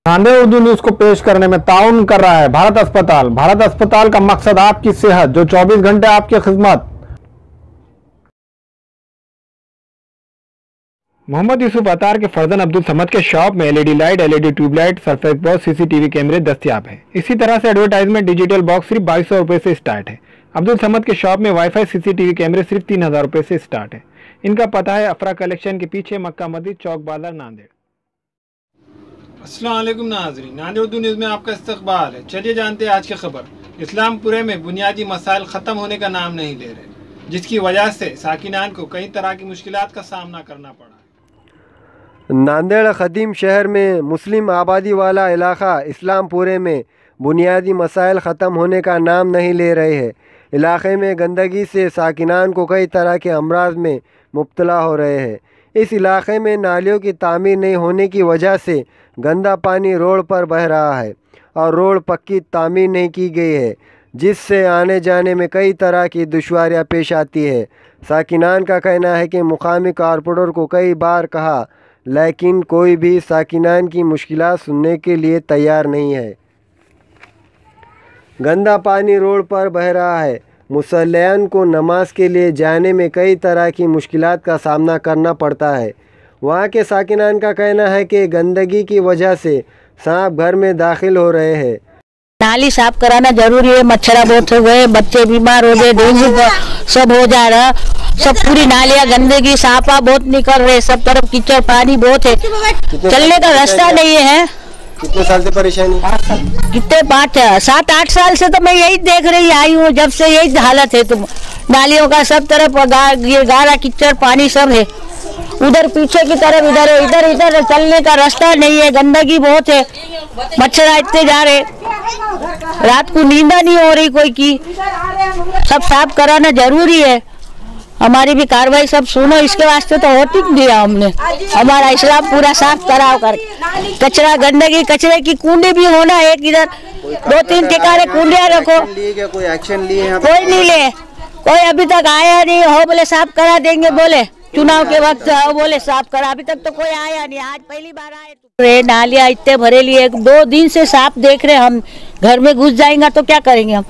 Nanded Urdu news को पेश करने में ताउन कर रहा है भारत अस्पताल। भारत अस्पताल का मकसद आपकी सेहत, जो 24 घंटे आपकी खिदमत। मोहम्मद यूसुफ अतार के फर्जन अब्दुल समद के शॉप में LED light, LED tubelight, surface box, CCTV कैमरे दस्तियाब हैं। इसी तरह से एडवर्टाइजमेंट डिजिटल बॉक्स सिर्फ 2200 रुपए से स्टार्ट है। अब्दुल समद के शॉप में वाईफाई, सीसीटीवी कैमरे सिर्फ 3000 रुपए से स्टार्ट है। इनका पता है अफरा कलेक्शन के पीछे, मक्का मस्जिद, चौक बाजार, नांदेड़। अस्सलाम वालेकुम नाज़रीन, नांदेड़ उर्दू न्यूज़ में आपका इस्तकबाल है। चलिए जानते हैं आज की खबर। इस्लामपुरे में बुनियादी मसाइल ख़त्म होने का नाम नहीं ले रहे, जिसकी वजह से साकिनान को कई तरह की मुश्किलात का सामना करना पड़ा। नांदेड़ ख़दीम शहर में मुस्लिम आबादी वाला इलाक़ा इस्लामपुरे में बुनियादी मसाइल ख़त्म होने का नाम नहीं ले रहे हैं। इलाक़े में गंदगी से साकिनान को कई तरह के अमराज में मुब्तला हो रहे हैं। इस इलाक़े में नालियों की तामीर नहीं होने की वजह से गंदा पानी रोड पर बह रहा है और रोड पक्की तामीर नहीं की गई है, जिससे आने जाने में कई तरह की दुश्वारियां पेश आती है। साकिनान का कहना है कि मुकामी कारपोरेटर को कई बार कहा, लेकिन कोई भी साकिनान की मुश्किलात सुनने के लिए तैयार नहीं है। गंदा पानी रोड पर बह रहा है। मुसल्लियान को नमाज के लिए जाने में कई तरह की मुश्किलात का सामना करना पड़ता है। वहाँ के साकिनान का कहना है कि गंदगी की वजह से सांप घर में दाखिल हो रहे हैं। नाली साफ कराना जरूरी है। मच्छर बहुत हो गए, बच्चे बीमार हो गए, डेंगू सब हो जा रहा। सब पूरी नालियाँ गंदगी, सांपा बहुत निकल रहे, सब तरफ कीचड़, पानी बहुत है, चलने का रास्ता नहीं है। कितने साल से परेशानी? कितने 7-8 साल से तो मैं यही देख रही आई हूँ, जब से यही हालत है। तुम नालियों का सब तरफ गारा कीचड़ पानी सब है। उधर पीछे की तरफ इधर चलने का रास्ता नहीं है, गंदगी बहुत है, मच्छर इतने जा रहे, रात को नींद नहीं हो रही कोई की। सब साफ कराना जरूरी है। हमारी भी कार्रवाई सब सुनो, इसके वास्ते तो वोटिंग दिया हमने। हमारा इस्लाम पूरा साफ कराओ कर। कचरा गंदगी, कचरे की कुंडी भी होना, एक इधर 2-3 ठिकाने कुंडियां रखो। कोई एक्शन लिए? कोई नहीं ले, कोई अभी तक आया नहीं हो। बोले साफ करा देंगे, बोले चुनाव के वक्त बोले साफ करा, अभी तक तो कोई आया नहीं। आज पहली बार आए। नालियाँ इतने भरे लिए, 2 दिन से साफ देख रहे हम। घर में घुस जाएंगे तो क्या करेंगे हम?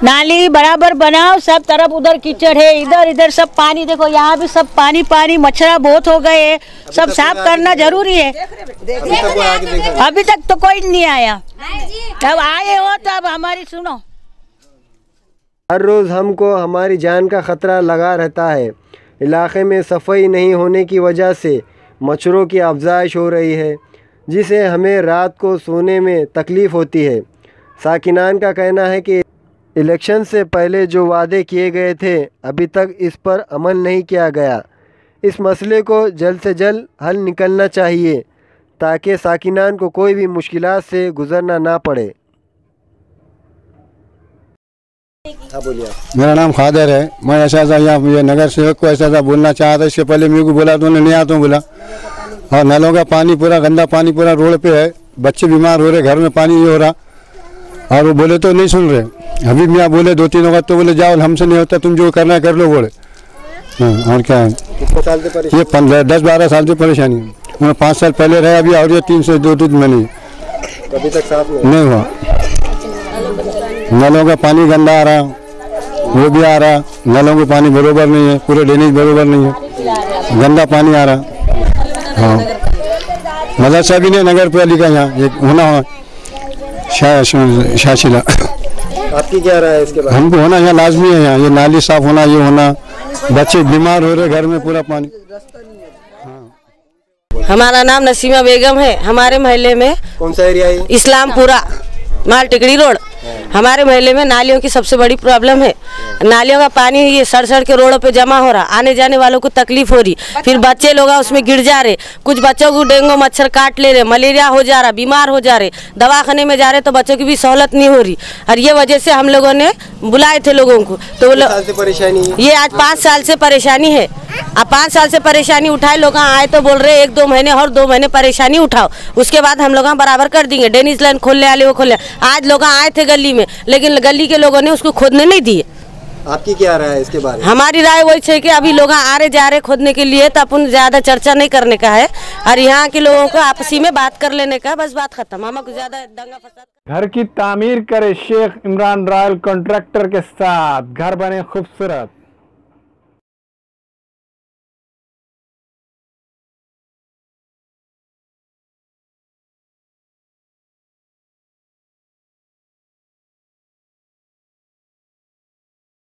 नाली बराबर बनाओ, सब तरफ उधर कीचड़ है, इधर सब पानी। देखो यहाँ भी सब पानी, मच्छर बहुत हो गए, सब साफ करना जरूरी है। अभी तक तो कोई नहीं आया। अब आए हो तो अब हमारी सुनो। हर रोज़ हमको हमारी जान का खतरा लगा रहता है। इलाक़े में सफाई नहीं होने की वजह से मच्छरों की अफज़ाइश हो रही है, जिसे हमें रात को सोने में तकलीफ़ होती है। साकिनान का कहना है कि इलेक्शन से पहले जो वादे किए गए थे, अभी तक इस पर अमल नहीं किया गया। इस मसले को जल्द से जल्द हल निकलना चाहिए, ताकि साकिनान को कोई भी मुश्किलात से गुज़रना ना पड़े। बोलिए। मेरा नाम खादर है। मैं ऐसा यहाँ ये नगर सेवक को ऐसा बोलना चाहा था। इससे पहले मेरे को बोला तो नहीं आता हूँ बोला। और नलों का पानी पूरा गंदा पानी पूरा रोड पे है, बच्चे बीमार हो रहे, घर में पानी ये हो रहा, और वो बोले तो नहीं सुन रहे। अभी मैं बोले 2-3 वक्त तो बोले जाओ, हमसे नहीं होता, तुम जो करना है कर लो बोले। और क्या है? कितने साल से परेशानी? ये 10-12 साल से परेशानी है। उन्हें 5 साल पहले रहे अभी, और ये 3 से 2 महीने अभी तक साफ नहीं हुआ। नलों का पानी गंदा आ रहा, वो भी आ रहा, नलों का पानी बरोबर नहीं है, पूरे ड्रेनेज बरोबर नहीं है, गंदा पानी आ रहा। हाँ, मदरसा भी नहीं नगर पालिका यहाँ एक होना शाशिला। आपकी क्या राय है इसके बारे में? हमको होना यहाँ लाजमी है। यहाँ ये नाली साफ होना, ये होना, बच्चे बीमार हो रहे, घर में पूरा पानी। हमारा नाम नसीमा बेगम है। हमारे मोहल्ले में कौन सा एरिया है? इस्लामपुरा, माल टिकड़ी रोड। हमारे मोहल्ले में नालियों की सबसे बड़ी प्रॉब्लम है। नालियों का पानी ये सड़ के रोडों पे जमा हो रहा, आने जाने वालों को तकलीफ हो रही। फिर बच्चे लोग उसमें गिर जा रहे, कुछ बच्चों को डेंगू मच्छर काट ले रहे, मलेरिया हो जा रहा, बीमार हो जा रहे, दवाखाने में जा रहे तो बच्चों की भी सहूलत नहीं हो रही। और ये वजह से हम लोगों ने बुलाए थे लोगों को, तो ये आज 5 साल से परेशानी है। अब 5 साल से परेशानी उठाए लोग आए तो बोल रहे 1-2 महीने और 2 महीने परेशानी उठाओ, उसके बाद हम लोग बराबर कर देंगे। ड्रेनेज लाइन खोलने वाले वो खोले। आज लोग आए थे गली में, लेकिन गली के लोगों ने उसको खोदने नहीं दिए। आपकी क्या राय है इसके बारे में? हमारी राय वही है कि अभी लोग आ रहे जा रहे खोदने के लिए, तो अपन ज्यादा चर्चा नहीं करने का है और यहाँ के लोगों को आपसी में बात कर लेने का, बस बात खत्म। हमको ज्यादा दंगा फसाद। घर की तामीर करे शेख इमरान रॉयल कॉन्ट्रैक्टर के साथ, घर बने खूबसूरत।